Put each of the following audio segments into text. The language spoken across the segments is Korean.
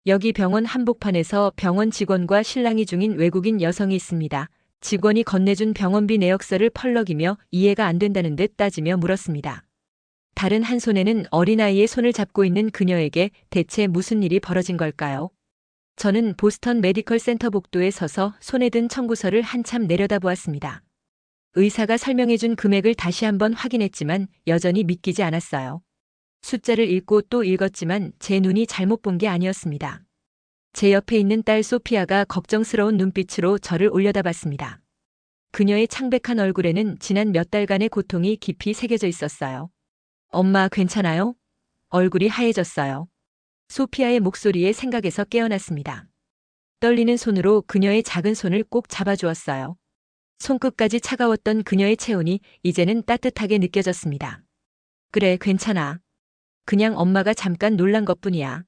여기 병원 한복판에서 병원 직원과 실랑이 중인 외국인 여성이 있습니다. 직원이 건네준 병원비 내역서를 펄럭이며 이해가 안 된다는 듯 따지며 물었습니다. 다른 한 손에는 어린아이의 손을 잡고 있는 그녀에게 대체 무슨 일이 벌어진 걸까요? 저는 보스턴 메디컬 센터 복도에 서서 손에 든 청구서를 한참 내려다보았습니다. 의사가 설명해준 금액을 다시 한번 확인했지만 여전히 믿기지 않았어요. 숫자를 읽고 또 읽었지만 제 눈이 잘못 본 게 아니었습니다. 제 옆에 있는 딸 소피아가 걱정스러운 눈빛으로 저를 올려다봤습니다. 그녀의 창백한 얼굴에는 지난 몇 달간의 고통이 깊이 새겨져 있었어요. 엄마 괜찮아요? 얼굴이 하얘졌어요. 소피아의 목소리에 생각에서 깨어났습니다. 떨리는 손으로 그녀의 작은 손을 꼭 잡아주었어요. 손끝까지 차가웠던 그녀의 체온이 이제는 따뜻하게 느껴졌습니다. 그래, 괜찮아. 그냥 엄마가 잠깐 놀란 것뿐이야.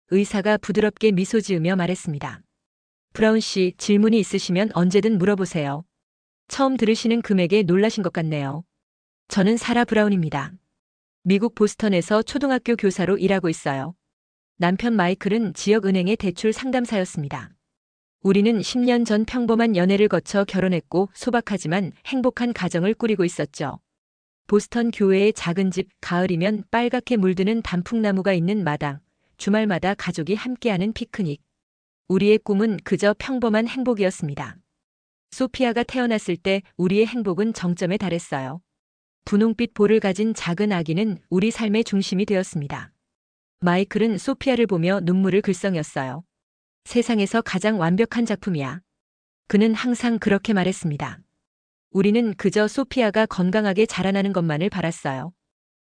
의사가 부드럽게 미소 지으며 말했습니다. 브라운 씨, 질문이 있으시면 언제든 물어보세요. 처음 들으시는 금액에 놀라신 것 같네요. 저는 사라 브라운입니다. 미국 보스턴에서 초등학교 교사로 일하고 있어요. 남편 마이클은 지역은행의 대출 상담사였습니다. 우리는 10년 전 평범한 연애를 거쳐 결혼했고 소박하지만 행복한 가정을 꾸리고 있었죠. 보스턴 교외의 작은 집, 가을이면 빨갛게 물드는 단풍나무가 있는 마당, 주말마다 가족이 함께하는 피크닉. 우리의 꿈은 그저 평범한 행복이었습니다. 소피아가 태어났을 때 우리의 행복은 정점에 달했어요. 분홍빛 볼을 가진 작은 아기는 우리 삶의 중심이 되었습니다. 마이클은 소피아를 보며 눈물을 글썽였어요. 세상에서 가장 완벽한 작품이야. 그는 항상 그렇게 말했습니다. 우리는 그저 소피아가 건강하게 자라나는 것만을 바랐어요.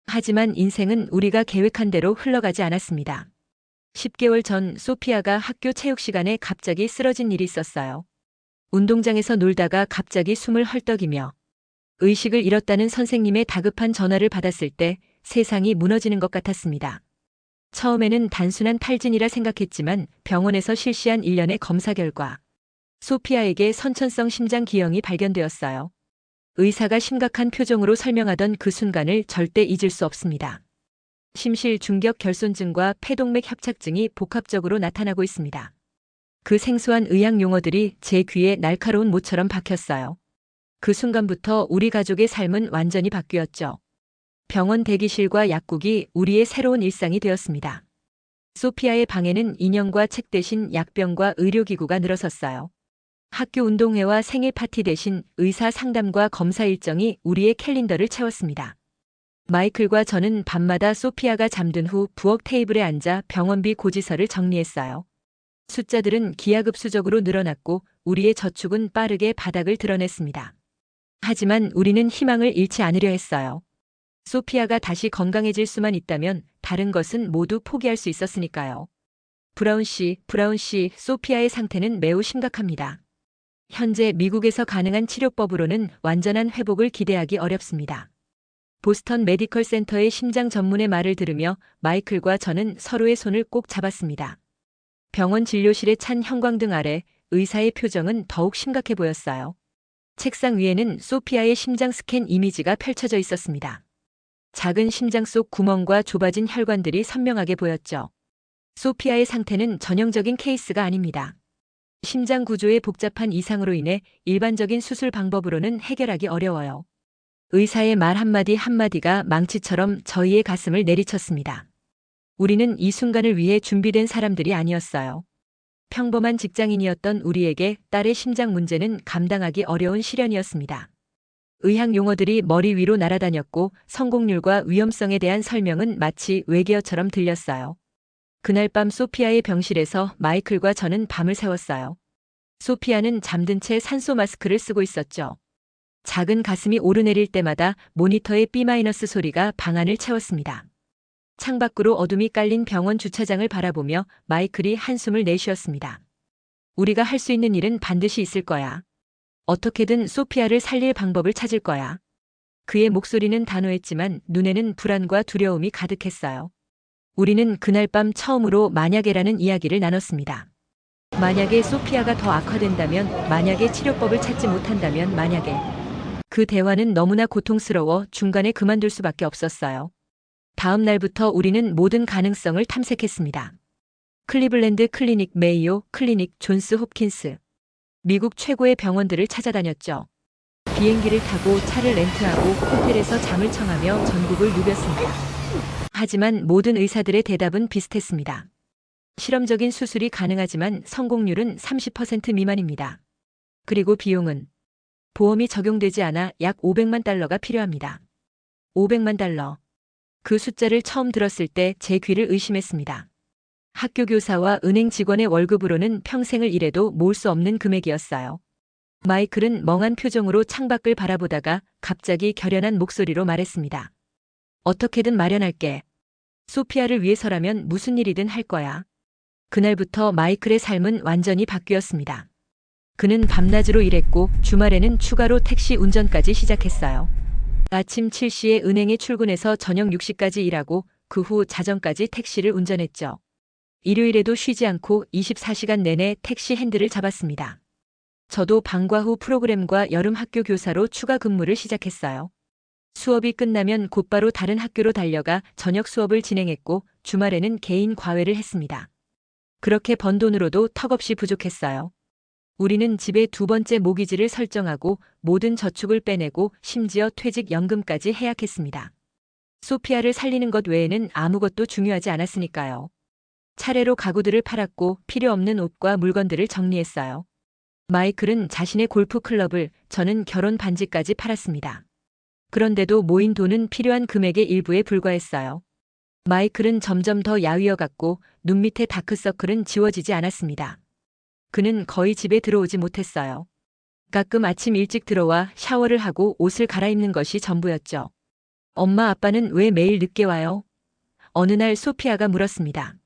하지만 인생은 우리가 계획한 대로 흘러가지 않았습니다. 10개월 전 소피아가 학교 체육 시간에 갑자기 쓰러진 일이 있었어요. 운동장에서 놀다가 갑자기 숨을 헐떡이며 의식을 잃었다는 선생님의 다급한 전화를 받았을 때 세상이 무너지는 것 같았습니다. 처음에는 단순한 탈진이라 생각했지만 병원에서 실시한 일련의 검사 결과 소피아에게 선천성 심장 기형이 발견되었어요. 의사가 심각한 표정으로 설명하던 그 순간을 절대 잊을 수 없습니다. 심실 중격 결손증과 폐동맥 협착증이 복합적으로 나타나고 있습니다. 그 생소한 의학 용어들이 제 귀에 날카로운 모처럼 박혔어요. 그 순간부터 우리 가족의 삶은 완전히 바뀌었죠. 병원 대기실과 약국이 우리의 새로운 일상이 되었습니다. 소피아의 방에는 인형과 책 대신 약병과 의료기구가 늘어섰어요. 학교 운동회와 생일 파티 대신 의사 상담과 검사 일정이 우리의 캘린더를 채웠습니다. 마이클과 저는 밤마다 소피아가 잠든 후 부엌 테이블에 앉아 병원비 고지서를 정리했어요. 숫자들은 기하급수적으로 늘어났고 우리의 저축은 빠르게 바닥을 드러냈습니다. 하지만 우리는 희망을 잃지 않으려 했어요. 소피아가 다시 건강해질 수만 있다면 다른 것은 모두 포기할 수 있었으니까요. 브라운 씨, 소피아의 상태는 매우 심각합니다. 현재 미국에서 가능한 치료법으로는 완전한 회복을 기대하기 어렵습니다. 보스턴 메디컬 센터의 심장 전문의 말을 들으며 마이클과 저는 서로의 손을 꼭 잡았습니다. 병원 진료실의 찬 형광등 아래 의사의 표정은 더욱 심각해 보였어요. 책상 위에는 소피아의 심장 스캔 이미지가 펼쳐져 있었습니다. 작은 심장 속 구멍과 좁아진 혈관들이 선명하게 보였죠. 소피아의 상태는 전형적인 케이스가 아닙니다. 심장 구조의 복잡한 이상으로 인해 일반적인 수술 방법으로는 해결하기 어려워요. 의사의 말 한마디 한마디가 망치처럼 저희의 가슴을 내리쳤습니다. 우리는 이 순간을 위해 준비된 사람들이 아니었어요. 평범한 직장인이었던 우리에게 딸의 심장 문제는 감당하기 어려운 시련이었습니다. 의학 용어들이 머리 위로 날아다녔고 성공률과 위험성에 대한 설명은 마치 외계어처럼 들렸어요. 그날 밤 소피아의 병실에서 마이클과 저는 밤을 새웠어요. 소피아는 잠든 채 산소 마스크를 쓰고 있었죠. 작은 가슴이 오르내릴 때마다 모니터의 B- 소리가 방 안을 채웠습니다. 창밖으로 어둠이 깔린 병원 주차장을 바라보며 마이클이 한숨을 내쉬었습니다. 우리가 할 수 있는 일은 반드시 있을 거야. 어떻게든 소피아를 살릴 방법을 찾을 거야. 그의 목소리는 단호했지만 눈에는 불안과 두려움이 가득했어요. 우리는 그날 밤 처음으로 만약에라는 이야기를 나눴습니다. 만약에 소피아가 더 악화된다면, 만약에 치료법을 찾지 못한다면, 만약에. 그 대화는 너무나 고통스러워 중간에 그만둘 수밖에 없었어요. 다음 날부터 우리는 모든 가능성을 탐색했습니다. 클리블랜드 클리닉 메이오, 클리닉 존스 홉킨스. 미국 최고의 병원들을 찾아다녔죠. 비행기를 타고 차를 렌트하고 호텔에서 잠을 청하며 전국을 누볐습니다. 하지만 모든 의사들의 대답은 비슷했습니다. 실험적인 수술이 가능하지만 성공률은 30% 미만입니다. 그리고 비용은 보험이 적용되지 않아 약 500만 달러가 필요합니다. 500만 달러. 그 숫자를 처음 들었을 때 제 귀를 의심했습니다. 학교 교사와 은행 직원의 월급으로는 평생을 일해도 모을 수 없는 금액이었어요. 마이클은 멍한 표정으로 창밖을 바라보다가 갑자기 결연한 목소리로 말했습니다. 어떻게든 마련할게. 소피아를 위해서라면 무슨 일이든 할 거야. 그날부터 마이클의 삶은 완전히 바뀌었습니다. 그는 밤낮으로 일했고 주말에는 추가로 택시 운전까지 시작했어요. 아침 7시에 은행에 출근해서 저녁 6시까지 일하고 그 후 자정까지 택시를 운전했죠. 일요일에도 쉬지 않고 24시간 내내 택시 핸들을 잡았습니다. 저도 방과 후 프로그램과 여름 학교 교사로 추가 근무를 시작했어요. 수업이 끝나면 곧바로 다른 학교로 달려가 저녁 수업을 진행했고 주말에는 개인 과외를 했습니다. 그렇게 번 돈으로도 턱없이 부족했어요. 우리는 집에 두 번째 모기지를 설정하고 모든 저축을 빼내고 심지어 퇴직연금까지 해약했습니다. 소피아를 살리는 것 외에는 아무것도 중요하지 않았으니까요. 차례로 가구들을 팔았고 필요 없는 옷과 물건들을 정리했어요. 마이클은 자신의 골프 클럽을, 저는 결혼 반지까지 팔았습니다. 그런데도 모인 돈은 필요한 금액의 일부에 불과했어요. 마이클은 점점 더 야위어갔고 눈 밑의 다크서클은 지워지지 않았습니다. 그는 거의 집에 들어오지 못했어요. 가끔 아침 일찍 들어와 샤워를 하고 옷을 갈아입는 것이 전부였죠. 엄마 아빠는 왜 매일 늦게 와요? 어느 날 소피아가 물었습니다.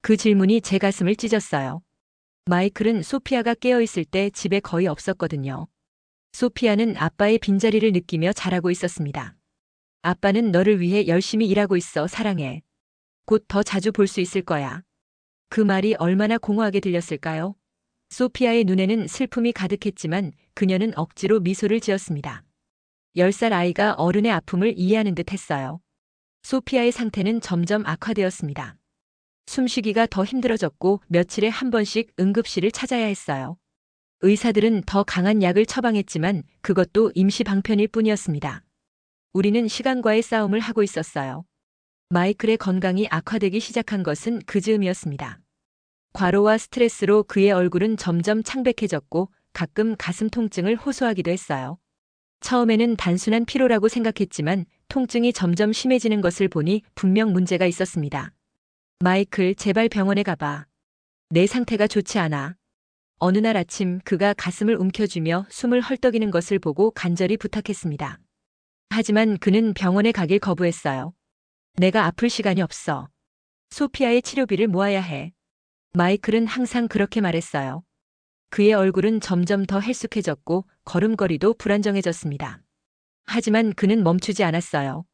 그 질문이 제 가슴을 찢었어요. 마이클은 소피아가 깨어있을 때 집에 거의 없었거든요. 소피아는 아빠의 빈자리를 느끼며 자라고 있었습니다. 아빠는 너를 위해 열심히 일하고 있어, 사랑해. 곧 더 자주 볼 수 있을 거야. 그 말이 얼마나 공허하게 들렸을까요? 소피아의 눈에는 슬픔이 가득했지만 그녀는 억지로 미소를 지었습니다. 10살 아이가 어른의 아픔을 이해하는 듯 했어요. 소피아의 상태는 점점 악화되었습니다. 숨쉬기가 더 힘들어졌고 며칠에 한 번씩 응급실을 찾아야 했어요. 의사들은 더 강한 약을 처방했지만 그것도 임시 방편일 뿐이었습니다. 우리는 시간과의 싸움을 하고 있었어요. 마이클의 건강이 악화되기 시작한 것은 그 즈음이었습니다. 과로와 스트레스로 그의 얼굴은 점점 창백해졌고 가끔 가슴 통증을 호소하기도 했어요. 처음에는 단순한 피로라고 생각했지만 통증이 점점 심해지는 것을 보니 분명 문제가 있었습니다. 마이클, 제발 병원에 가봐. 내 상태가 좋지 않아. 어느 날 아침 그가 가슴을 움켜쥐며 숨을 헐떡이는 것을 보고 간절히 부탁했습니다. 하지만 그는 병원에 가길 거부했어요. 내가 아플 시간이 없어. 소피아의 치료비를 모아야 해. 마이클은 항상 그렇게 말했어요. 그의 얼굴은 점점 더 헬쑥해졌고 걸음걸이도 불안정해졌습니다. 하지만 그는 멈추지 않았어요.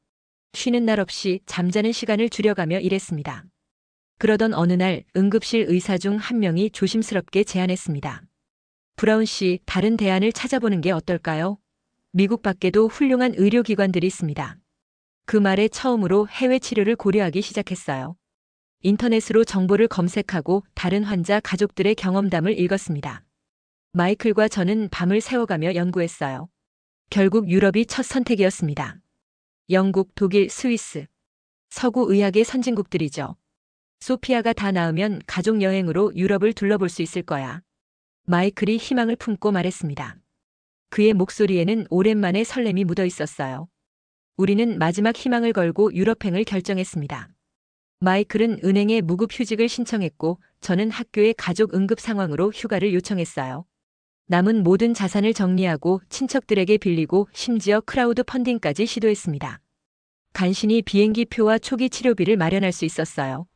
쉬는 날 없이 잠자는 시간을 줄여가며 일했습니다. 그러던 어느 날 응급실 의사 중 한 명이 조심스럽게 제안했습니다. 브라운 씨, 다른 대안을 찾아보는 게 어떨까요? 미국 밖에도 훌륭한 의료기관들이 있습니다. 그 말에 처음으로 해외 치료를 고려하기 시작했어요. 인터넷으로 정보를 검색하고 다른 환자 가족들의 경험담을 읽었습니다. 마이클과 저는 밤을 새워가며 연구했어요. 결국 유럽이 첫 선택이었습니다. 영국, 독일, 스위스. 서구 의학의 선진국들이죠. 소피아가 다 나으면 가족 여행으로 유럽을 둘러볼 수 있을 거야. 마이클이 희망을 품고 말했습니다. 그의 목소리에는 오랜만에 설렘이 묻어 있었어요. 우리는 마지막 희망을 걸고 유럽행을 결정했습니다. 마이클은 은행에 무급휴직을 신청했고 저는 학교의 가족 응급 상황으로 휴가를 요청했어요. 남은 모든 자산을 정리하고 친척들에게 빌리고 심지어 크라우드 펀딩까지 시도했습니다. 간신히 비행기 표와 초기 치료비를 마련할 수 있었어요.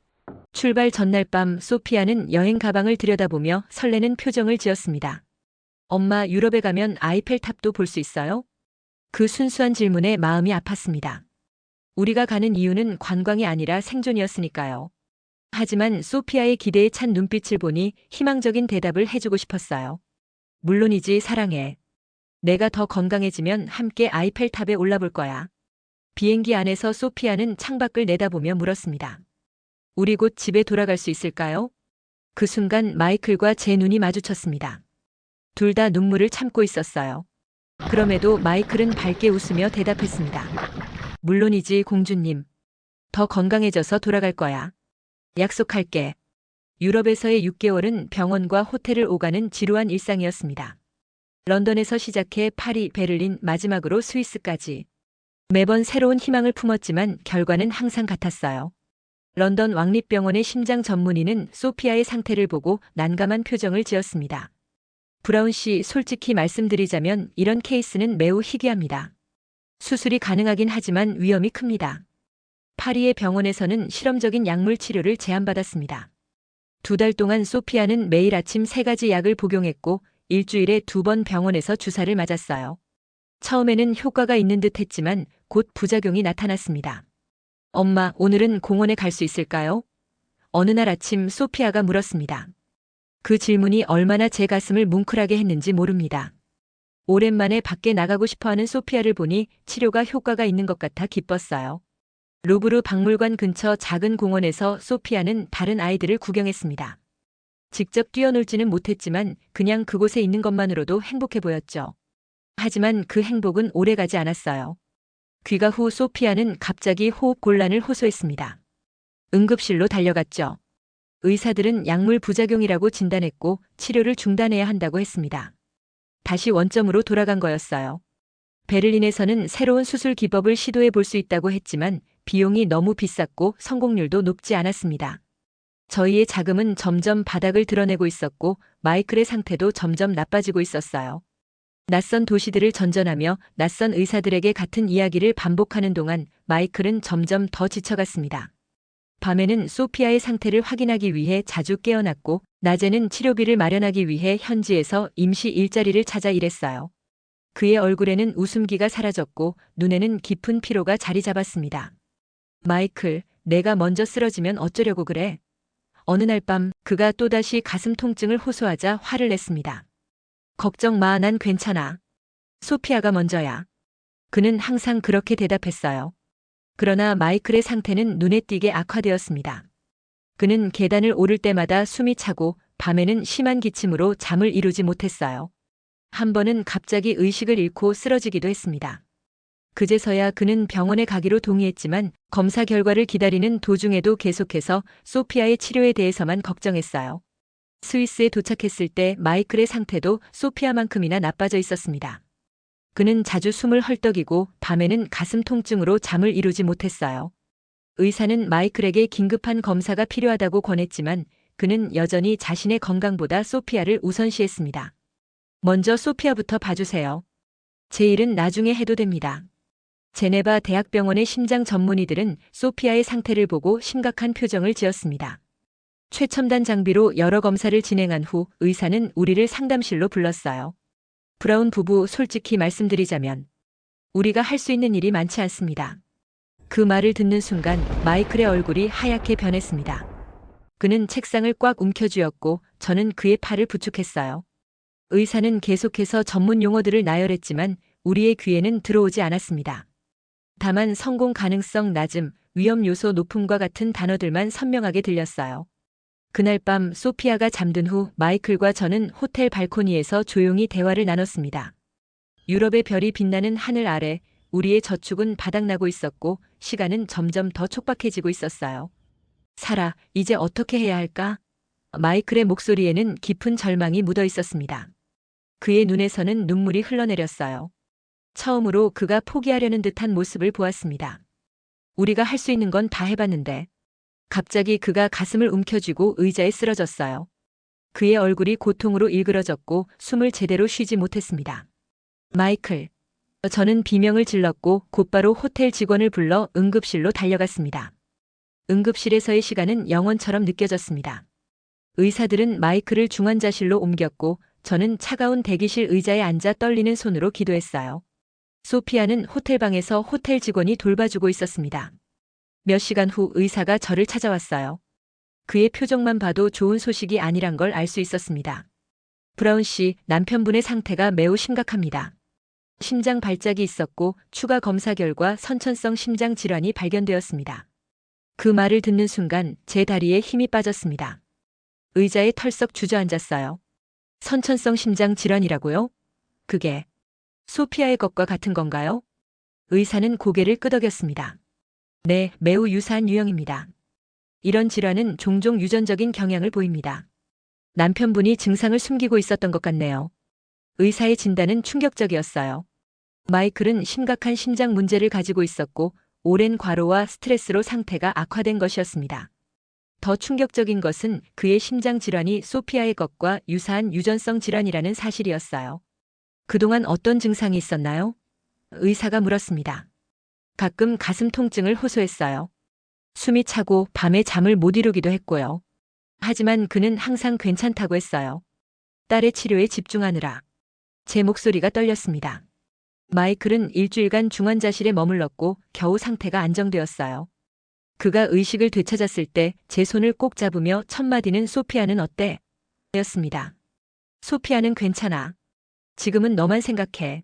출발 전날 밤 소피아는 여행 가방을 들여다보며 설레는 표정을 지었습니다. 엄마, 유럽에 가면 아이펠탑도 볼 수 있어요? 그 순수한 질문에 마음이 아팠습니다. 우리가 가는 이유는 관광이 아니라 생존이었으니까요. 하지만 소피아의 기대에 찬 눈빛을 보니 희망적인 대답을 해주고 싶었어요. 물론이지, 사랑해. 내가 더 건강해지면 함께 아이펠탑에 올라볼 거야. 비행기 안에서 소피아는 창밖을 내다보며 물었습니다. 우리 곧 집에 돌아갈 수 있을까요? 그 순간 마이클과 제 눈이 마주쳤습니다. 둘 다 눈물을 참고 있었어요. 그럼에도 마이클은 밝게 웃으며 대답했습니다. 물론이지, 공주님. 더 건강해져서 돌아갈 거야. 약속할게. 유럽에서의 6개월은 병원과 호텔을 오가는 지루한 일상이었습니다. 런던에서 시작해 파리, 베를린, 마지막으로 스위스까지. 매번 새로운 희망을 품었지만 결과는 항상 같았어요. 런던 왕립병원의 심장 전문의는 소피아의 상태를 보고 난감한 표정을 지었습니다. 브라운 씨, 솔직히 말씀드리자면 이런 케이스는 매우 희귀합니다. 수술이 가능하긴 하지만 위험이 큽니다. 파리의 병원에서는 실험적인 약물 치료를 제안받았습니다. 2달 동안 소피아는 매일 아침 3가지 약을 복용했고 일주일에 2번 병원에서 주사를 맞았어요. 처음에는 효과가 있는 듯 했지만 곧 부작용이 나타났습니다. 엄마, 오늘은 공원에 갈 수 있을까요? 어느 날 아침 소피아가 물었습니다. 그 질문이 얼마나 제 가슴을 뭉클하게 했는지 모릅니다. 오랜만에 밖에 나가고 싶어하는 소피아를 보니 치료가 효과가 있는 것 같아 기뻤어요. 루브르 박물관 근처 작은 공원에서 소피아는 다른 아이들을 구경했습니다. 직접 뛰어놀지는 못했지만 그냥 그곳에 있는 것만으로도 행복해 보였죠. 하지만 그 행복은 오래가지 않았어요. 귀가 후 소피아는 갑자기 호흡 곤란을 호소했습니다. 응급실로 달려갔죠. 의사들은 약물 부작용이라고 진단했고 치료를 중단해야 한다고 했습니다. 다시 원점으로 돌아간 거였어요. 베를린에서는 새로운 수술 기법을 시도해 볼 수 있다고 했지만 비용이 너무 비쌌고 성공률도 높지 않았습니다. 저희의 자금은 점점 바닥을 드러내고 있었고 마이클의 상태도 점점 나빠지고 있었어요. 낯선 도시들을 전전하며 낯선 의사들에게 같은 이야기를 반복하는 동안 마이클은 점점 더 지쳐갔습니다. 밤에는 소피아의 상태를 확인하기 위해 자주 깨어났고 낮에는 치료비를 마련하기 위해 현지에서 임시 일자리를 찾아 일했어요. 그의 얼굴에는 웃음기가 사라졌고 눈에는 깊은 피로가 자리 잡았습니다. 마이클, 내가 먼저 쓰러지면 어쩌려고 그래? 어느 날 밤 그가 또다시 가슴 통증을 호소하자 화를 냈습니다. 걱정 마, 난 괜찮아. 소피아가 먼저야. 그는 항상 그렇게 대답했어요. 그러나 마이클의 상태는 눈에 띄게 악화되었습니다. 그는 계단을 오를 때마다 숨이 차고 밤에는 심한 기침으로 잠을 이루지 못했어요. 한 번은 갑자기 의식을 잃고 쓰러지기도 했습니다. 그제서야 그는 병원에 가기로 동의했지만 검사 결과를 기다리는 도중에도 계속해서 소피아의 치료에 대해서만 걱정했어요. 스위스에 도착했을 때 마이클의 상태도 소피아만큼이나 나빠져 있었습니다. 그는 자주 숨을 헐떡이고 밤에는 가슴 통증으로 잠을 이루지 못했어요. 의사는 마이클에게 긴급한 검사가 필요하다고 권했지만 그는 여전히 자신의 건강보다 소피아를 우선시했습니다. 먼저 소피아부터 봐주세요. 제 일은 나중에 해도 됩니다. 제네바 대학병원의 심장 전문의들은 소피아의 상태를 보고 심각한 표정을 지었습니다. 최첨단 장비로 여러 검사를 진행한 후 의사는 우리를 상담실로 불렀어요. 브라운 부부, 솔직히 말씀드리자면 우리가 할 수 있는 일이 많지 않습니다. 그 말을 듣는 순간 마이클의 얼굴이 하얗게 변했습니다. 그는 책상을 꽉 움켜쥐었고 저는 그의 팔을 부축했어요. 의사는 계속해서 전문 용어들을 나열했지만 우리의 귀에는 들어오지 않았습니다. 다만 성공 가능성 낮음, 위험 요소 높음과 같은 단어들만 선명하게 들렸어요. 그날 밤 소피아가 잠든 후 마이클과 저는 호텔 발코니에서 조용히 대화를 나눴습니다. 유럽의 별이 빛나는 하늘 아래 우리의 저축은 바닥나고 있었고 시간은 점점 더 촉박해지고 있었어요. 사라, 이제 어떻게 해야 할까? 마이클의 목소리에는 깊은 절망이 묻어 있었습니다. 그의 눈에서는 눈물이 흘러내렸어요. 처음으로 그가 포기하려는 듯한 모습을 보았습니다. 우리가 할 수 있는 건 다 해봤는데. 갑자기 그가 가슴을 움켜쥐고 의자에 쓰러졌어요. 그의 얼굴이 고통으로 일그러졌고 숨을 제대로 쉬지 못했습니다. 마이클. 저는 비명을 질렀고 곧바로 호텔 직원을 불러 응급실로 달려갔습니다. 응급실에서의 시간은 영원처럼 느껴졌습니다. 의사들은 마이클을 중환자실로 옮겼고 저는 차가운 대기실 의자에 앉아 떨리는 손으로 기도했어요. 소피아는 호텔방에서 호텔 직원이 돌봐주고 있었습니다. 몇 시간 후 의사가 저를 찾아왔어요. 그의 표정만 봐도 좋은 소식이 아니란 걸 알 수 있었습니다. 브라운 씨, 남편분의 상태가 매우 심각합니다. 심장 발작이 있었고 추가 검사 결과 선천성 심장 질환이 발견되었습니다. 그 말을 듣는 순간 제 다리에 힘이 빠졌습니다. 의자에 털썩 주저앉았어요. 선천성 심장 질환이라고요? 그게 소피아의 것과 같은 건가요? 의사는 고개를 끄덕였습니다. 네, 매우 유사한 유형입니다. 이런 질환은 종종 유전적인 경향을 보입니다. 남편분이 증상을 숨기고 있었던 것 같네요. 의사의 진단은 충격적이었어요. 마이클은 심각한 심장 문제를 가지고 있었고 오랜 과로와 스트레스로 상태가 악화된 것이었습니다. 더 충격적인 것은 그의 심장 질환이 소피아의 것과 유사한 유전성 질환이라는 사실이었어요. 그동안 어떤 증상이 있었나요? 의사가 물었습니다. 가끔 가슴 통증을 호소했어요. 숨이 차고 밤에 잠을 못 이루기도 했고요. 하지만 그는 항상 괜찮다고 했어요. 딸의 치료에 집중하느라. 제 목소리가 떨렸습니다. 마이클은 일주일간 중환자실에 머물렀고 겨우 상태가 안정되었어요. 그가 의식을 되찾았을 때 제 손을 꼭 잡으며 첫 마디는 소피아는 어때? 였습니다. 소피아는 괜찮아. 지금은 너만 생각해.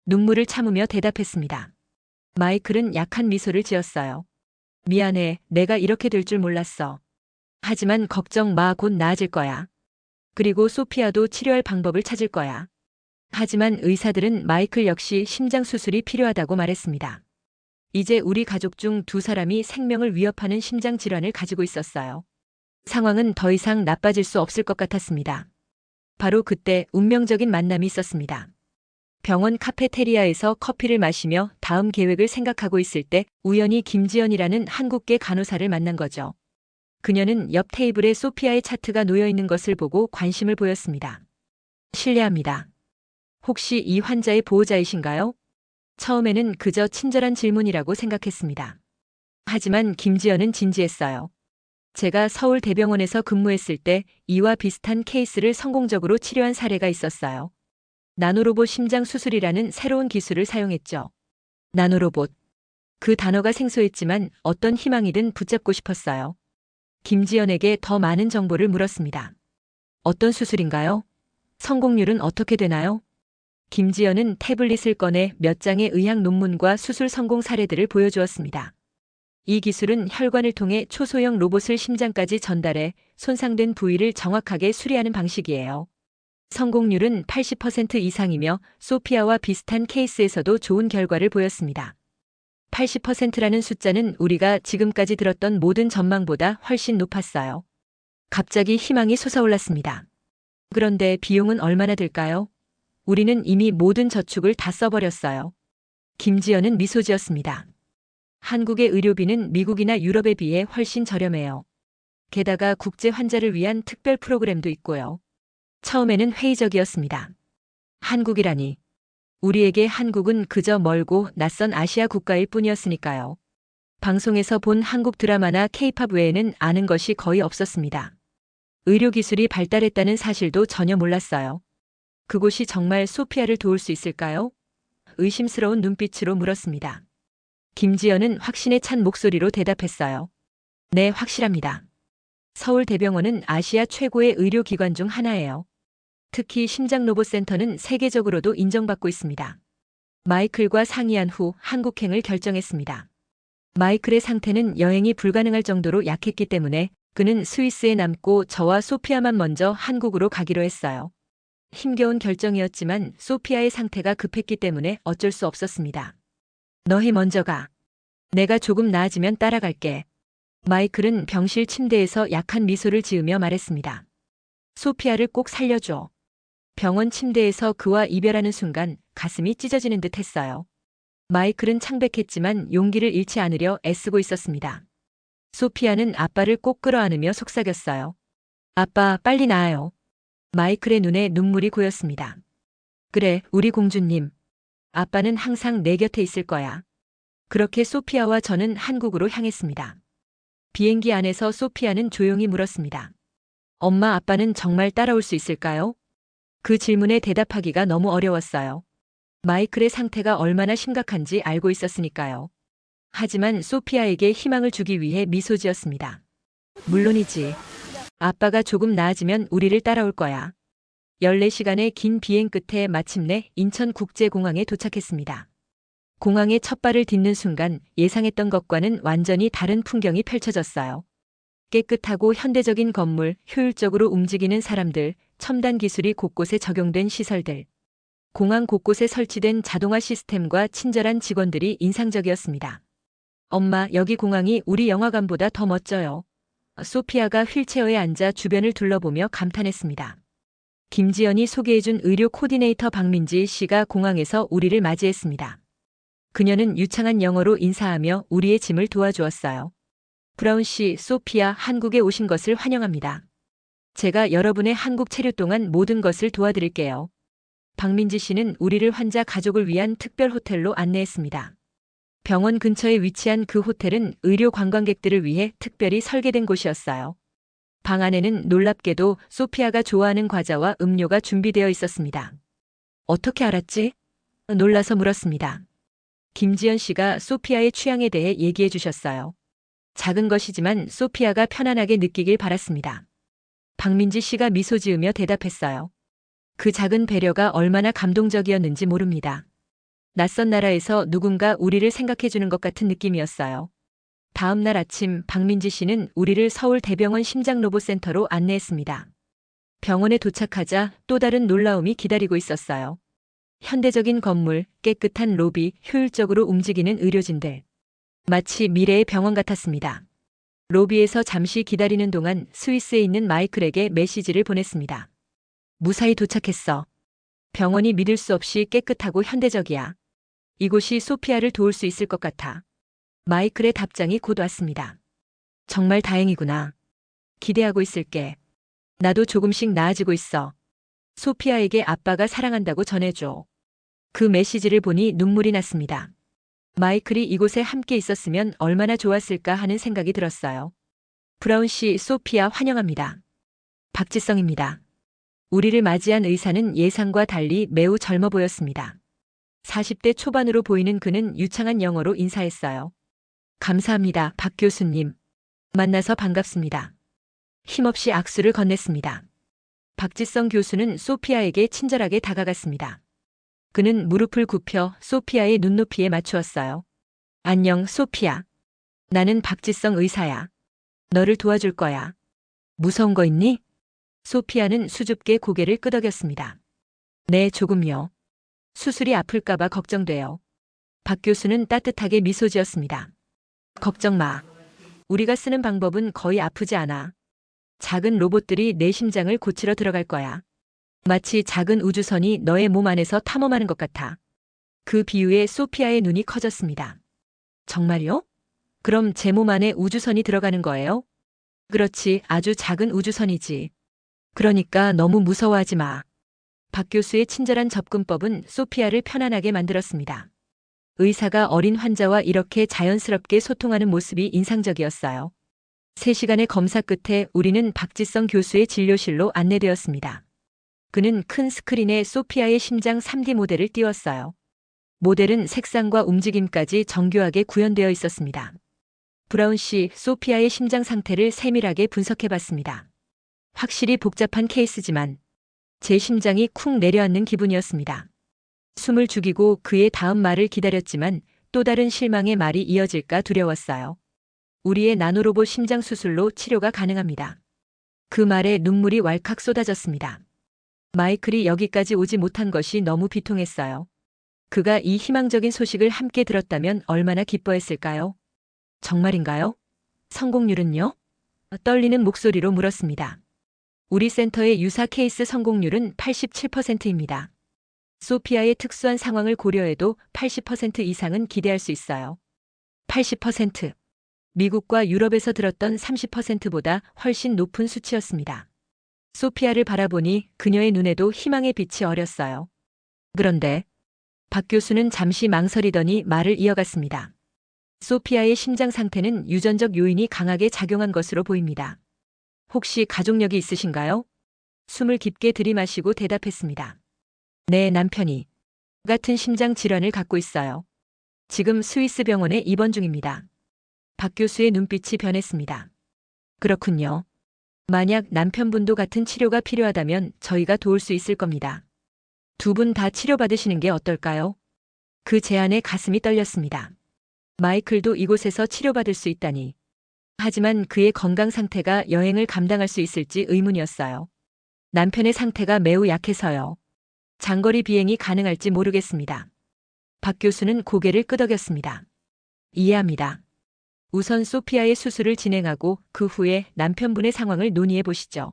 눈물을 참으며 대답했습니다. 마이클은 약한 미소를 지었어요. 미안해, 내가 이렇게 될 줄 몰랐어. 하지만 걱정 마, 곧 나아질 거야. 그리고 소피아도 치료할 방법을 찾을 거야. 하지만 의사들은 마이클 역시 심장 수술이 필요하다고 말했습니다. 이제 우리 가족 중 2사람이 생명을 위협하는 심장 질환을 가지고 있었어요. 상황은 더 이상 나빠질 수 없을 것 같았습니다. 바로 그때 운명적인 만남이 있었습니다. 병원 카페테리아에서 커피를 마시며 다음 계획을 생각하고 있을 때 우연히 김지연이라는 한국계 간호사를 만난 거죠. 그녀는 옆 테이블에 소피아의 차트가 놓여 있는 것을 보고 관심을 보였습니다. 실례합니다. 혹시 이 환자의 보호자이신가요? 처음에는 그저 친절한 질문이라고 생각했습니다. 하지만 김지연은 진지했어요. 제가 서울대병원에서 근무했을 때 이와 비슷한 케이스를 성공적으로 치료한 사례가 있었어요. 나노로봇 심장 수술이라는 새로운 기술을 사용했죠. 나노로봇. 그 단어가 생소했지만 어떤 희망이든 붙잡고 싶었어요. 김지연에게 더 많은 정보를 물었습니다. 어떤 수술인가요? 성공률은 어떻게 되나요? 김지연은 태블릿을 꺼내 몇 장의 의학 논문과 수술 성공 사례들을 보여주었습니다. 이 기술은 혈관을 통해 초소형 로봇을 심장까지 전달해 손상된 부위를 정확하게 수리하는 방식이에요. 성공률은 80% 이상이며 소피아와 비슷한 케이스에서도 좋은 결과를 보였습니다. 80%라는 숫자는 우리가 지금까지 들었던 모든 전망보다 훨씬 높았어요. 갑자기 희망이 솟아올랐습니다. 그런데 비용은 얼마나 들까요? 우리는 이미 모든 저축을 다 써버렸어요. 김지연은 미소 지었습니다. 한국의 의료비는 미국이나 유럽에 비해 훨씬 저렴해요. 게다가 국제 환자를 위한 특별 프로그램도 있고요. 처음에는 회의적이었습니다. 한국이라니. 우리에게 한국은 그저 멀고 낯선 아시아 국가일 뿐이었으니까요. 방송에서 본 한국 드라마나 케이팝 외에는 아는 것이 거의 없었습니다. 의료기술이 발달했다는 사실도 전혀 몰랐어요. 그곳이 정말 소피아를 도울 수 있을까요? 의심스러운 눈빛으로 물었습니다. 김지연은 확신에 찬 목소리로 대답했어요. 네, 확실합니다. 서울대병원은 아시아 최고의 의료기관 중 하나예요. 특히 심장로봇센터는 세계적으로도 인정받고 있습니다. 마이클과 상의한 후 한국행을 결정했습니다. 마이클의 상태는 여행이 불가능할 정도로 약했기 때문에 그는 스위스에 남고 저와 소피아만 먼저 한국으로 가기로 했어요. 힘겨운 결정이었지만 소피아의 상태가 급했기 때문에 어쩔 수 없었습니다. 너희 먼저 가. 내가 조금 나아지면 따라갈게. 마이클은 병실 침대에서 약한 미소를 지으며 말했습니다. 소피아를 꼭 살려줘. 병원 침대에서 그와 이별하는 순간 가슴이 찢어지는 듯 했어요. 마이클은 창백했지만 용기를 잃지 않으려 애쓰고 있었습니다. 소피아는 아빠를 꼭 끌어안으며 속삭였어요. 아빠, 빨리 나아요. 마이클의 눈에 눈물이 고였습니다. 그래, 우리 공주님. 아빠는 항상 내 곁에 있을 거야. 그렇게 소피아와 저는 한국으로 향했습니다. 비행기 안에서 소피아는 조용히 물었습니다. 엄마, 아빠는 정말 따라올 수 있을까요? 그 질문에 대답하기가 너무 어려웠어요. 마이클의 상태가 얼마나 심각한지 알고 있었으니까요. 하지만 소피아에게 희망을 주기 위해 미소 지었습니다. 물론이지. 아빠가 조금 나아지면 우리를 따라올 거야. 14시간의 긴 비행 끝에 마침내 인천국제공항에 도착했습니다. 공항에 첫 발을 딛는 순간 예상했던 것과는 완전히 다른 풍경이 펼쳐졌어요. 깨끗하고 현대적인 건물, 효율적으로 움직이는 사람들, 첨단 기술이 곳곳에 적용된 시설들. 공항 곳곳에 설치된 자동화 시스템과 친절한 직원들이 인상적이었습니다. 엄마, 여기 공항이 우리 영화관보다 더 멋져요. 소피아가 휠체어에 앉아 주변을 둘러보며 감탄했습니다. 김지연이 소개해준 의료 코디네이터 박민지 씨가 공항에서 우리를 맞이했습니다. 그녀는 유창한 영어로 인사하며 우리의 짐을 도와주었어요. 브라운 씨, 소피아, 한국에 오신 것을 환영합니다. 제가 여러분의 한국 체류 동안 모든 것을 도와드릴게요. 박민지 씨는 우리를 환자 가족을 위한 특별 호텔로 안내했습니다. 병원 근처에 위치한 그 호텔은 의료 관광객들을 위해 특별히 설계된 곳이었어요. 방 안에는 놀랍게도 소피아가 좋아하는 과자와 음료가 준비되어 있었습니다. 어떻게 알았지? 놀라서 물었습니다. 김지연 씨가 소피아의 취향에 대해 얘기해 주셨어요. 작은 것이지만 소피아가 편안하게 느끼길 바랐습니다. 박민지 씨가 미소 지으며 대답했어요. 그 작은 배려가 얼마나 감동적이었는지 모릅니다. 낯선 나라에서 누군가 우리를 생각해 주는 것 같은 느낌이었어요. 다음 날 아침 박민지 씨는 우리를 서울 대병원 심장로봇센터로 안내했습니다. 병원에 도착하자 또 다른 놀라움이 기다리고 있었어요. 현대적인 건물, 깨끗한 로비, 효율적으로 움직이는 의료진들. 마치 미래의 병원 같았습니다. 로비에서 잠시 기다리는 동안 스위스에 있는 마이클에게 메시지를 보냈습니다. 무사히 도착했어. 병원이 믿을 수 없이 깨끗하고 현대적이야. 이곳이 소피아를 도울 수 있을 것 같아. 마이클의 답장이 곧 왔습니다. 정말 다행이구나. 기대하고 있을게. 나도 조금씩 나아지고 있어. 소피아에게 아빠가 사랑한다고 전해줘. 그 메시지를 보니 눈물이 났습니다. 마이클이 이곳에 함께 있었으면 얼마나 좋았을까 하는 생각이 들었어요. 브라운 씨, 소피아 환영합니다. 박지성입니다. 우리를 맞이한 의사는 예상과 달리 매우 젊어 보였습니다. 40대 초반으로 보이는 그는 유창한 영어로 인사했어요. 감사합니다, 박 교수님. 만나서 반갑습니다. 힘없이 악수를 건넸습니다. 박지성 교수는 소피아에게 친절하게 다가갔습니다. 그는 무릎을 굽혀 소피아의 눈높이에 맞추었어요. 안녕, 소피아. 나는 박지성 의사야. 너를 도와줄 거야. 무서운 거 있니? 소피아는 수줍게 고개를 끄덕였습니다. 네, 조금요. 수술이 아플까봐 걱정돼요. 박 교수는 따뜻하게 미소 지었습니다. 걱정 마. 우리가 쓰는 방법은 거의 아프지 않아. 작은 로봇들이 내 심장을 고치러 들어갈 거야. 마치 작은 우주선이 너의 몸 안에서 탐험하는 것 같아. 그 비유에 소피아의 눈이 커졌습니다. 정말요? 그럼 제 몸 안에 우주선이 들어가는 거예요? 그렇지, 아주 작은 우주선이지. 그러니까 너무 무서워하지 마. 박 교수의 친절한 접근법은 소피아를 편안하게 만들었습니다. 의사가 어린 환자와 이렇게 자연스럽게 소통하는 모습이 인상적이었어요. 3시간의 검사 끝에 우리는 박지성 교수의 진료실로 안내되었습니다. 그는 큰 스크린에 소피아의 심장 3D 모델을 띄웠어요. 모델은 색상과 움직임까지 정교하게 구현되어 있었습니다. 브라운 씨, 소피아의 심장 상태를 세밀하게 분석해 봤습니다. 확실히 복잡한 케이스지만 제 심장이 쿵 내려앉는 기분이었습니다. 숨을 죽이고 그의 다음 말을 기다렸지만 또 다른 실망의 말이 이어질까 두려웠어요. 우리의 나노로봇 심장 수술로 치료가 가능합니다. 그 말에 눈물이 왈칵 쏟아졌습니다. 마이클이 여기까지 오지 못한 것이 너무 비통했어요. 그가 이 희망적인 소식을 함께 들었다면 얼마나 기뻐했을까요? 정말인가요? 성공률은요? 떨리는 목소리로 물었습니다. 우리 센터의 유사 케이스 성공률은 87%입니다. 소피아의 특수한 상황을 고려해도 80% 이상은 기대할 수 있어요. 80%. 미국과 유럽에서 들었던 30%보다 훨씬 높은 수치였습니다. 소피아를 바라보니 그녀의 눈에도 희망의 빛이 어렸어요. 그런데 박 교수는 잠시 망설이더니 말을 이어갔습니다. 소피아의 심장 상태는 유전적 요인이 강하게 작용한 것으로 보입니다. 혹시 가족력이 있으신가요? 숨을 깊게 들이마시고 대답했습니다. 네, 남편이 같은 심장 질환을 갖고 있어요. 지금 스위스 병원에 입원 중입니다. 박 교수의 눈빛이 변했습니다. 그렇군요. 만약 남편분도 같은 치료가 필요하다면 저희가 도울 수 있을 겁니다. 두 분 다 치료받으시는 게 어떨까요? 그 제안에 가슴이 떨렸습니다. 마이클도 이곳에서 치료받을 수 있다니. 하지만 그의 건강 상태가 여행을 감당할 수 있을지 의문이었어요. 남편의 상태가 매우 약해서요. 장거리 비행이 가능할지 모르겠습니다. 박 교수는 고개를 끄덕였습니다. 이해합니다. 우선 소피아의 수술을 진행하고 그 후에 남편분의 상황을 논의해 보시죠.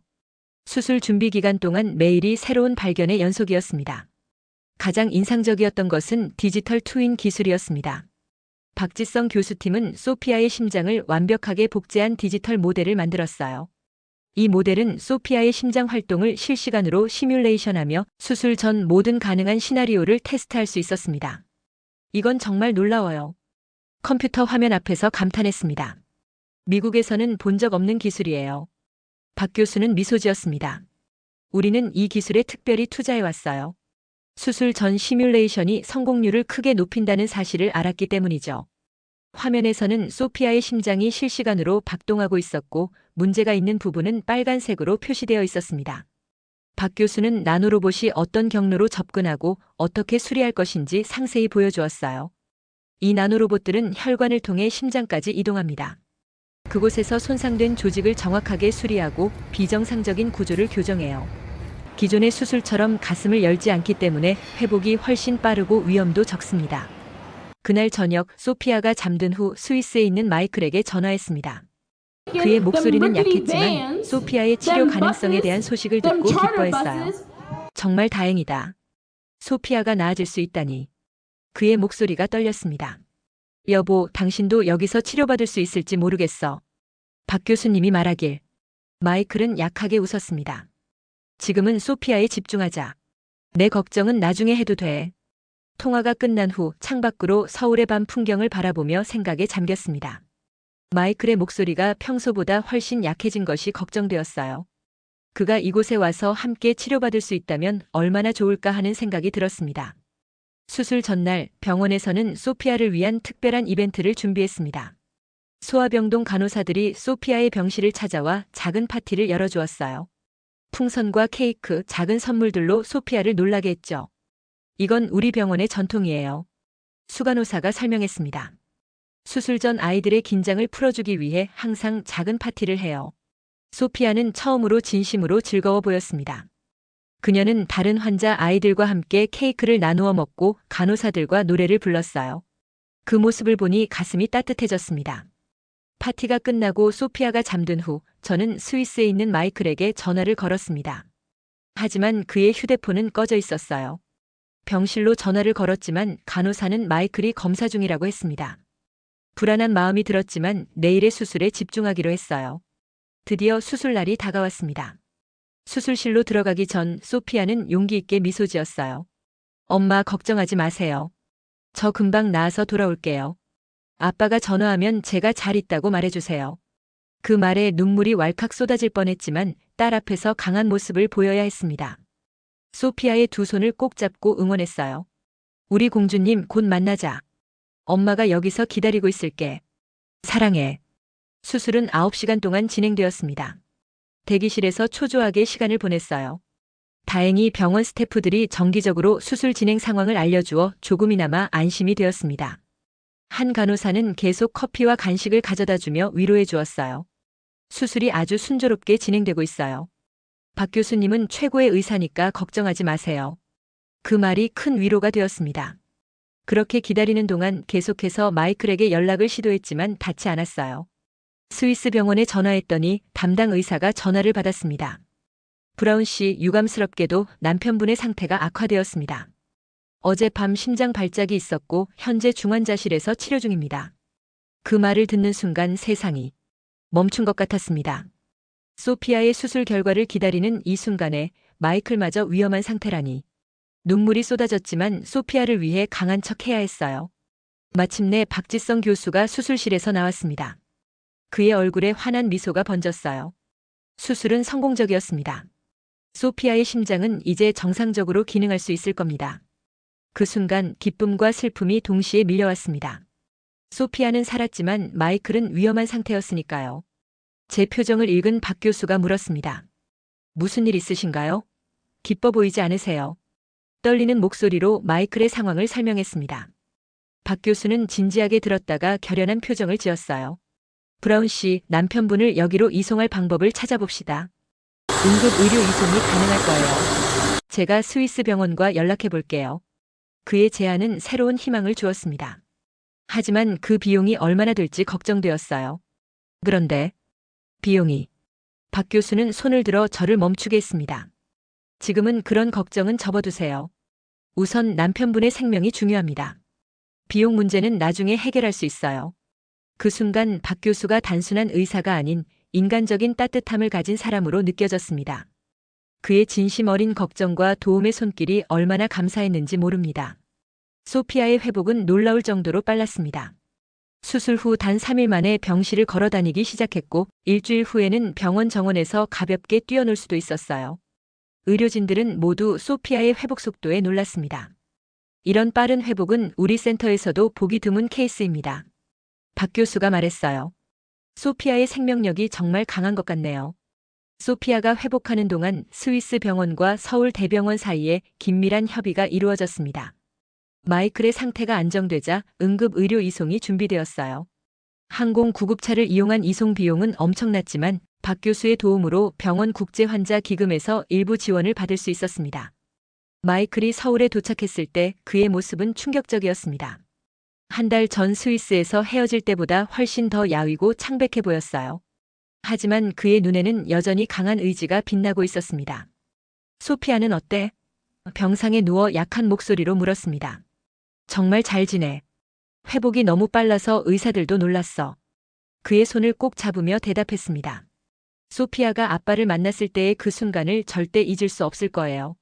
수술 준비 기간 동안 매일이 새로운 발견의 연속이었습니다. 가장 인상적이었던 것은 디지털 트윈 기술이었습니다. 박지성 교수팀은 소피아의 심장을 완벽하게 복제한 디지털 모델을 만들었어요. 이 모델은 소피아의 심장 활동을 실시간으로 시뮬레이션하며 수술 전 모든 가능한 시나리오를 테스트할 수 있었습니다. 이건 정말 놀라워요. 컴퓨터 화면 앞에서 감탄했습니다. 미국에서는 본 적 없는 기술이에요. 박 교수는 미소 지었습니다. 우리는 이 기술에 특별히 투자해왔어요. 수술 전 시뮬레이션이 성공률을 크게 높인다는 사실을 알았기 때문이죠. 화면에서는 소피아의 심장이 실시간으로 박동하고 있었고 문제가 있는 부분은 빨간색으로 표시되어 있었습니다. 박 교수는 나노로봇이 어떤 경로로 접근하고 어떻게 수리할 것인지 상세히 보여주었어요. 이 나노로봇들은 혈관을 통해 심장까지 이동합니다. 그곳에서 손상된 조직을 정확하게 수리하고 비정상적인 구조를 교정해요. 기존의 수술처럼 가슴을 열지 않기 때문에 회복이 훨씬 빠르고 위험도 적습니다. 그날 저녁 소피아가 잠든 후 스위스에 있는 마이클에게 전화했습니다. 그의 목소리는 약했지만 소피아의 치료 가능성에 대한 소식을 듣고 기뻐했어요. 정말 다행이다. 소피아가 나아질 수 있다니. 그의 목소리가 떨렸습니다. 여보, 당신도 여기서 치료받을 수 있을지 모르겠어. 박 교수님이 말하길. 마이클은 약하게 웃었습니다. 지금은 소피아에 집중하자. 내 걱정은 나중에 해도 돼. 통화가 끝난 후 창밖으로 서울의 밤 풍경을 바라보며 생각에 잠겼습니다. 마이클의 목소리가 평소보다 훨씬 약해진 것이 걱정되었어요. 그가 이곳에 와서 함께 치료받을 수 있다면 얼마나 좋을까 하는 생각이 들었습니다. 수술 전날 병원에서는 소피아를 위한 특별한 이벤트를 준비했습니다. 소아병동 간호사들이 소피아의 병실을 찾아와 작은 파티를 열어주었어요. 풍선과 케이크, 작은 선물들로 소피아를 놀라게 했죠. 이건 우리 병원의 전통이에요. 수간호사가 설명했습니다. 수술 전 아이들의 긴장을 풀어주기 위해 항상 작은 파티를 해요. 소피아는 처음으로 진심으로 즐거워 보였습니다. 그녀는 다른 환자 아이들과 함께 케이크를 나누어 먹고 간호사들과 노래를 불렀어요. 그 모습을 보니 가슴이 따뜻해졌습니다. 파티가 끝나고 소피아가 잠든 후 저는 스위스에 있는 마이클에게 전화를 걸었습니다. 하지만 그의 휴대폰은 꺼져 있었어요. 병실로 전화를 걸었지만 간호사는 마이클이 검사 중이라고 했습니다. 불안한 마음이 들었지만 내일의 수술에 집중하기로 했어요. 드디어 수술날이 다가왔습니다. 수술실로 들어가기 전 소피아는 용기 있게 미소 지었어요. 엄마, 걱정하지 마세요. 저 금방 나아서 돌아올게요. 아빠가 전화하면 제가 잘 있다고 말해주세요. 그 말에 눈물이 왈칵 쏟아질 뻔했지만 딸 앞에서 강한 모습을 보여야 했습니다. 소피아의 두 손을 꼭 잡고 응원했어요. 우리 공주님, 곧 만나자. 엄마가 여기서 기다리고 있을게. 사랑해. 수술은 9시간 동안 진행되었습니다. 대기실에서 초조하게 시간을 보냈어요. 다행히 병원 스태프들이 정기적으로 수술 진행 상황을 알려주어 조금이나마 안심이 되었습니다. 한 간호사는 계속 커피와 간식을 가져다 주며 위로해 주었어요. 수술이 아주 순조롭게 진행되고 있어요. 박 교수님은 최고의 의사니까 걱정하지 마세요. 그 말이 큰 위로가 되었습니다. 그렇게 기다리는 동안 계속해서 마이클에게 연락을 시도했지만 닿지 않았어요. 스위스 병원에 전화했더니 담당 의사가 전화를 받았습니다. 브라운 씨, 유감스럽게도 남편분의 상태가 악화되었습니다. 어젯밤 심장 발작이 있었고 현재 중환자실에서 치료 중입니다. 그 말을 듣는 순간 세상이 멈춘 것 같았습니다. 소피아의 수술 결과를 기다리는 이 순간에 마이클마저 위험한 상태라니. 눈물이 쏟아졌지만 소피아를 위해 강한 척 해야 했어요. 마침내 박지성 교수가 수술실에서 나왔습니다. 그의 얼굴에 환한 미소가 번졌어요. 수술은 성공적이었습니다. 소피아의 심장은 이제 정상적으로 기능할 수 있을 겁니다. 그 순간 기쁨과 슬픔이 동시에 밀려왔습니다. 소피아는 살았지만 마이클은 위험한 상태였으니까요. 제 표정을 읽은 박 교수가 물었습니다. 무슨 일 있으신가요? 기뻐 보이지 않으세요? 떨리는 목소리로 마이클의 상황을 설명했습니다. 박 교수는 진지하게 들었다가 결연한 표정을 지었어요. 브라운 씨, 남편분을 여기로 이송할 방법을 찾아봅시다. 응급 의료 이송이 가능할 거예요. 제가 스위스 병원과 연락해 볼게요. 그의 제안은 새로운 희망을 주었습니다. 하지만 그 비용이 얼마나 될지 걱정되었어요. 그런데 비용이 박 교수는 손을 들어 저를 멈추게 했습니다. 지금은 그런 걱정은 접어두세요. 우선 남편분의 생명이 중요합니다. 비용 문제는 나중에 해결할 수 있어요. 그 순간 박 교수가 단순한 의사가 아닌 인간적인 따뜻함을 가진 사람으로 느껴졌습니다. 그의 진심 어린 걱정과 도움의 손길이 얼마나 감사했는지 모릅니다. 소피아의 회복은 놀라울 정도로 빨랐습니다. 수술 후 단 3일 만에 병실을 걸어 다니기 시작했고 일주일 후에는 병원 정원에서 가볍게 뛰어놀 수도 있었어요. 의료진들은 모두 소피아의 회복 속도에 놀랐습니다. 이런 빠른 회복은 우리 센터에서도 보기 드문 케이스입니다. 박 교수가 말했어요. 소피아의 생명력이 정말 강한 것 같네요. 소피아가 회복하는 동안 스위스 병원과 서울 대병원 사이에 긴밀한 협의가 이루어졌습니다. 마이클의 상태가 안정되자 응급 의료 이송이 준비되었어요. 항공 구급차를 이용한 이송 비용은 엄청났지만 박 교수의 도움으로 병원 국제환자 기금에서 일부 지원을 받을 수 있었습니다. 마이클이 서울에 도착했을 때 그의 모습은 충격적이었습니다. 한 달 전 스위스에서 헤어질 때보다 훨씬 더 야위고 창백해 보였어요. 하지만 그의 눈에는 여전히 강한 의지가 빛나고 있었습니다. 소피아는 어때? 병상에 누워 약한 목소리로 물었습니다. 정말 잘 지내. 회복이 너무 빨라서 의사들도 놀랐어. 그의 손을 꼭 잡으며 대답했습니다. 소피아가 아빠를 만났을 때의 그 순간을 절대 잊을 수 없을 거예요.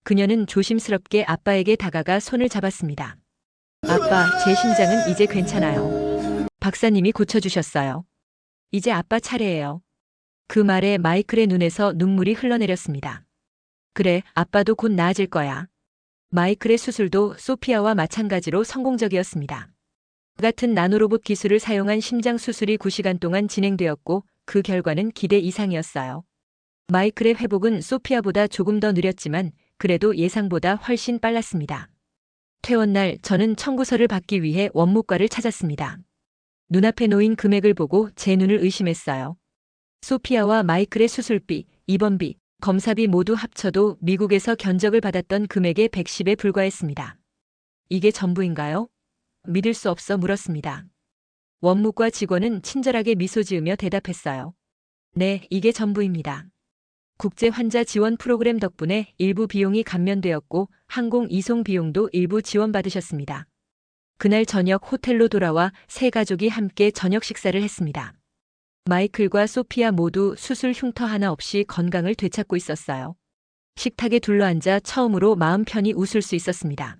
그녀는 조심스럽게 아빠에게 다가가 손을 잡았습니다. 아빠, 제 심장은 이제 괜찮아요. 박사님이 고쳐주셨어요. 이제 아빠 차례예요. 그 말에 마이클의 눈에서 눈물이 흘러내렸습니다. 그래, 아빠도 곧 나아질 거야. 마이클의 수술도 소피아와 마찬가지로 성공적이었습니다. 같은 나노로봇 기술을 사용한 심장 수술이 9시간 동안 진행되었고 그 결과는 기대 이상이었어요. 마이클의 회복은 소피아보다 조금 더 느렸지만 그래도 예상보다 훨씬 빨랐습니다. 퇴원날 저는 청구서를 받기 위해 원무과를 찾았습니다. 눈앞에 놓인 금액을 보고 제 눈을 의심했어요. 소피아와 마이클의 수술비, 입원비, 검사비 모두 합쳐도 미국에서 견적을 받았던 금액의 110에 불과했습니다. 이게 전부인가요? 믿을 수 없어 물었습니다. 원무과 직원은 친절하게 미소 지으며 대답했어요. 네, 이게 전부입니다. 국제 환자 지원 프로그램 덕분에 일부 비용이 감면되었고 항공 이송 비용도 일부 지원받으셨습니다. 그날 저녁 호텔로 돌아와 세 가족이 함께 저녁 식사를 했습니다. 마이클과 소피아 모두 수술 흉터 하나 없이 건강을 되찾고 있었어요. 식탁에 둘러앉아 처음으로 마음 편히 웃을 수 있었습니다.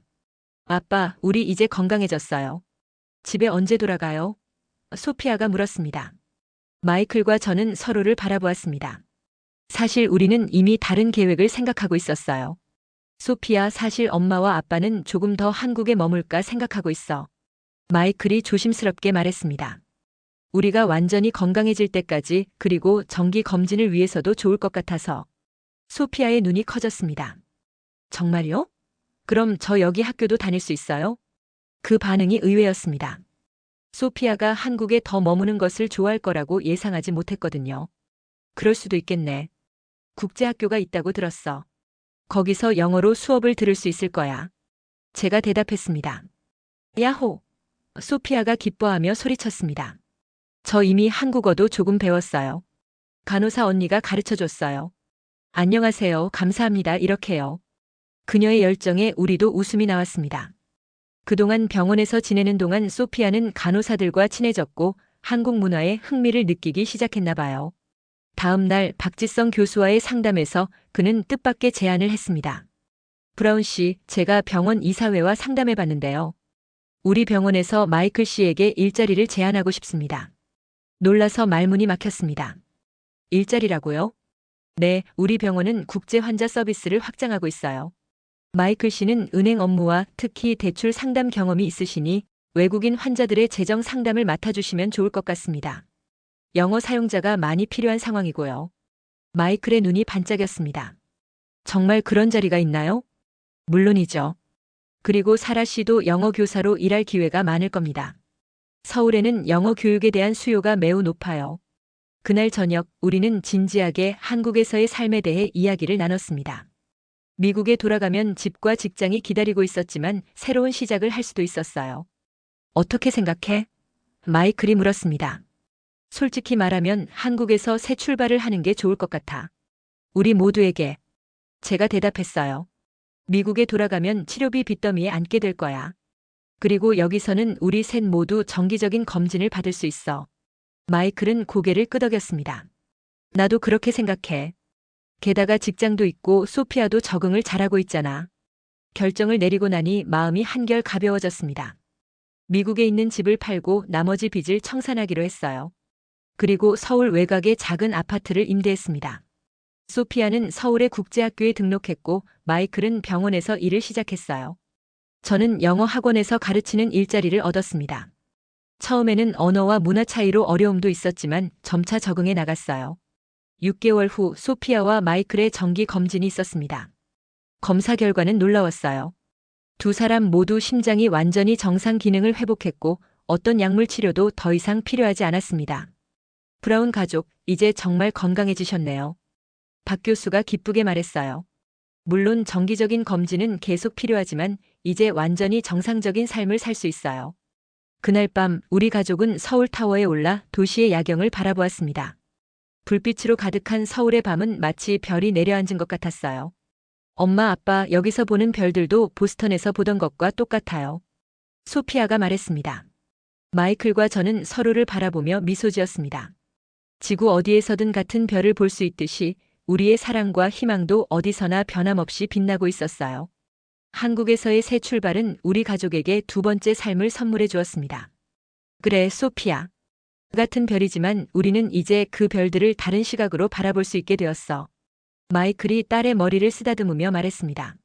아빠, 우리 이제 건강해졌어요. 집에 언제 돌아가요? 소피아가 물었습니다. 마이클과 저는 서로를 바라보았습니다. 사실 우리는 이미 다른 계획을 생각하고 있었어요. 소피아, 사실 엄마와 아빠는 조금 더 한국에 머물까 생각하고 있어. 마이클이 조심스럽게 말했습니다. 우리가 완전히 건강해질 때까지 그리고 정기 검진을 위해서도 좋을 것 같아서. 소피아의 눈이 커졌습니다. 정말요? 그럼 저 여기 학교도 다닐 수 있어요? 그 반응이 의외였습니다. 소피아가 한국에 더 머무는 것을 좋아할 거라고 예상하지 못했거든요. 그럴 수도 있겠네. 국제학교가 있다고 들었어. 거기서 영어로 수업을 들을 수 있을 거야. 제가 대답했습니다. 야호! 소피아가 기뻐하며 소리쳤습니다. 저 이미 한국어도 조금 배웠어요. 간호사 언니가 가르쳐줬어요. 안녕하세요. 감사합니다. 이렇게요. 그녀의 열정에 우리도 웃음이 나왔습니다. 그동안 병원에서 지내는 동안 소피아는 간호사들과 친해졌고 한국 문화에 흥미를 느끼기 시작했나 봐요. 다음 날 박지성 교수와의 상담에서 그는 뜻밖의 제안을 했습니다. 브라운 씨, 제가 병원 이사회와 상담해 봤는데요. 우리 병원에서 마이클 씨에게 일자리를 제안하고 싶습니다. 놀라서 말문이 막혔습니다. 일자리라고요? 네, 우리 병원은 국제 환자 서비스를 확장하고 있어요. 마이클 씨는 은행 업무와 특히 대출 상담 경험이 있으시니 외국인 환자들의 재정 상담을 맡아주시면 좋을 것 같습니다. 영어 사용자가 많이 필요한 상황이고요. 마이클의 눈이 반짝였습니다. 정말 그런 자리가 있나요? 물론이죠. 그리고 사라 씨도 영어 교사로 일할 기회가 많을 겁니다. 서울에는 영어 교육에 대한 수요가 매우 높아요. 그날 저녁 우리는 진지하게 한국에서의 삶에 대해 이야기를 나눴습니다. 미국에 돌아가면 집과 직장이 기다리고 있었지만 새로운 시작을 할 수도 있었어요. 어떻게 생각해? 마이클이 물었습니다. 솔직히 말하면 한국에서 새 출발을 하는 게 좋을 것 같아. 우리 모두에게. 제가 대답했어요. 미국에 돌아가면 치료비 빚더미에 앉게 될 거야. 그리고 여기서는 우리 셋 모두 정기적인 검진을 받을 수 있어. 마이클은 고개를 끄덕였습니다. 나도 그렇게 생각해. 게다가 직장도 있고 소피아도 적응을 잘하고 있잖아. 결정을 내리고 나니 마음이 한결 가벼워졌습니다. 미국에 있는 집을 팔고 나머지 빚을 청산하기로 했어요. 그리고 서울 외곽의 작은 아파트를 임대했습니다. 소피아는 서울의 국제학교에 등록했고 마이클은 병원에서 일을 시작했어요. 저는 영어 학원에서 가르치는 일자리를 얻었습니다. 처음에는 언어와 문화 차이로 어려움도 있었지만 점차 적응해 나갔어요. 6개월 후 소피아와 마이클의 정기 검진이 있었습니다. 검사 결과는 놀라웠어요. 두 사람 모두 심장이 완전히 정상 기능을 회복했고 어떤 약물 치료도 더 이상 필요하지 않았습니다. 브라운 가족, 이제 정말 건강해지셨네요. 박 교수가 기쁘게 말했어요. 물론 정기적인 검진은 계속 필요하지만 이제 완전히 정상적인 삶을 살 수 있어요. 그날 밤 우리 가족은 서울타워에 올라 도시의 야경을 바라보았습니다. 불빛으로 가득한 서울의 밤은 마치 별이 내려앉은 것 같았어요. 엄마, 아빠, 여기서 보는 별들도 보스턴에서 보던 것과 똑같아요. 소피아가 말했습니다. 마이클과 저는 서로를 바라보며 미소 지었습니다. 지구 어디에서든 같은 별을 볼 수 있듯이 우리의 사랑과 희망도 어디서나 변함없이 빛나고 있었어요. 한국에서의 새 출발은 우리 가족에게 두 번째 삶을 선물해 주었습니다. 그래, 소피아. 같은 별이지만 우리는 이제 그 별들을 다른 시각으로 바라볼 수 있게 되었어. 마이클이 딸의 머리를 쓰다듬으며 말했습니다.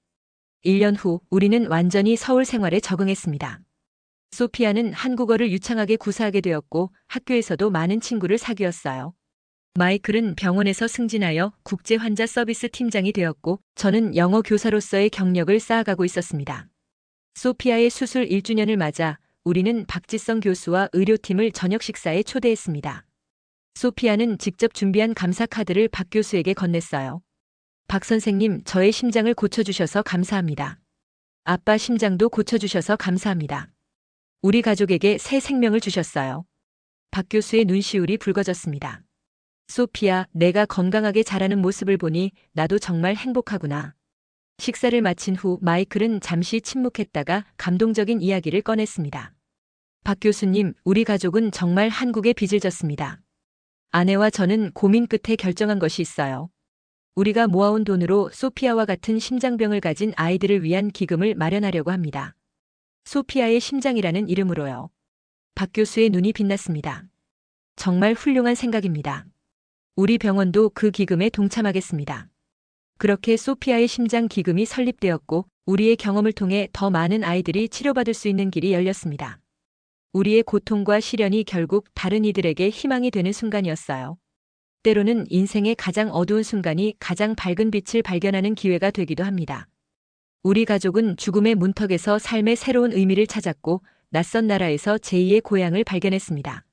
1년 후 우리는 완전히 서울 생활에 적응했습니다. 소피아는 한국어를 유창하게 구사하게 되었고 학교에서도 많은 친구를 사귀었어요. 마이클은 병원에서 승진하여 국제 환자 서비스 팀장이 되었고 저는 영어 교사로서의 경력을 쌓아가고 있었습니다. 소피아의 수술 1주년을 맞아 우리는 박지성 교수와 의료팀을 저녁 식사에 초대했습니다. 소피아는 직접 준비한 감사 카드를 박 교수에게 건넸어요. 박 선생님, 저의 심장을 고쳐주셔서 감사합니다. 아빠 심장도 고쳐주셔서 감사합니다. 우리 가족에게 새 생명을 주셨어요. 박 교수의 눈시울이 붉어졌습니다. 소피아, 내가 건강하게 자라는 모습을 보니 나도 정말 행복하구나. 식사를 마친 후 마이클은 잠시 침묵했다가 감동적인 이야기를 꺼냈습니다. 박 교수님, 우리 가족은 정말 한국에 빚을 졌습니다. 아내와 저는 고민 끝에 결정한 것이 있어요. 우리가 모아온 돈으로 소피아와 같은 심장병을 가진 아이들을 위한 기금을 마련하려고 합니다. 소피아의 심장이라는 이름으로요. 박 교수의 눈이 빛났습니다. 정말 훌륭한 생각입니다. 우리 병원도 그 기금에 동참하겠습니다. 그렇게 소피아의 심장 기금이 설립되었고 우리의 경험을 통해 더 많은 아이들이 치료받을 수 있는 길이 열렸습니다. 우리의 고통과 시련이 결국 다른 이들에게 희망이 되는 순간이었어요. 때로는 인생의 가장 어두운 순간이 가장 밝은 빛을 발견하는 기회가 되기도 합니다. 우리 가족은 죽음의 문턱에서 삶의 새로운 의미를 찾았고 낯선 나라에서 제2의 고향을 발견했습니다.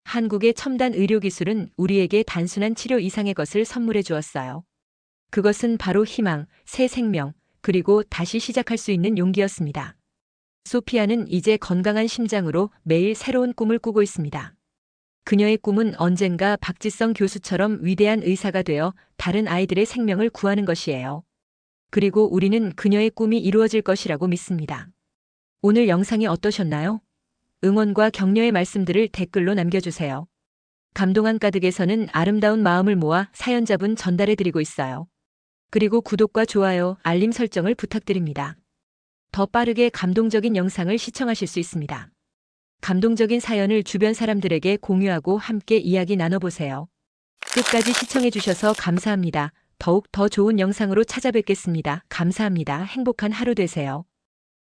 한국의 첨단 의료기술은 우리에게 단순한 치료 이상의 것을 선물해 주었어요. 그것은 바로 희망, 새 생명, 그리고 다시 시작할 수 있는 용기였습니다. 소피아는 이제 건강한 심장으로 매일 새로운 꿈을 꾸고 있습니다. 그녀의 꿈은 언젠가 박지성 교수처럼 위대한 의사가 되어 다른 아이들의 생명을 구하는 것이에요. 그리고 우리는 그녀의 꿈이 이루어질 것이라고 믿습니다. 오늘 영상이 어떠셨나요? 응원과 격려의 말씀들을 댓글로 남겨주세요. 감동한 가득에서는 아름다운 마음을 모아 사연자분 전달해드리고 있어요. 그리고 구독과 좋아요, 알림 설정을 부탁드립니다. 더 빠르게 감동적인 영상을 시청하실 수 있습니다. 감동적인 사연을 주변 사람들에게 공유하고 함께 이야기 나눠보세요. 끝까지 시청해주셔서 감사합니다. 더욱 더 좋은 영상으로 찾아뵙겠습니다. 감사합니다. 행복한 하루 되세요.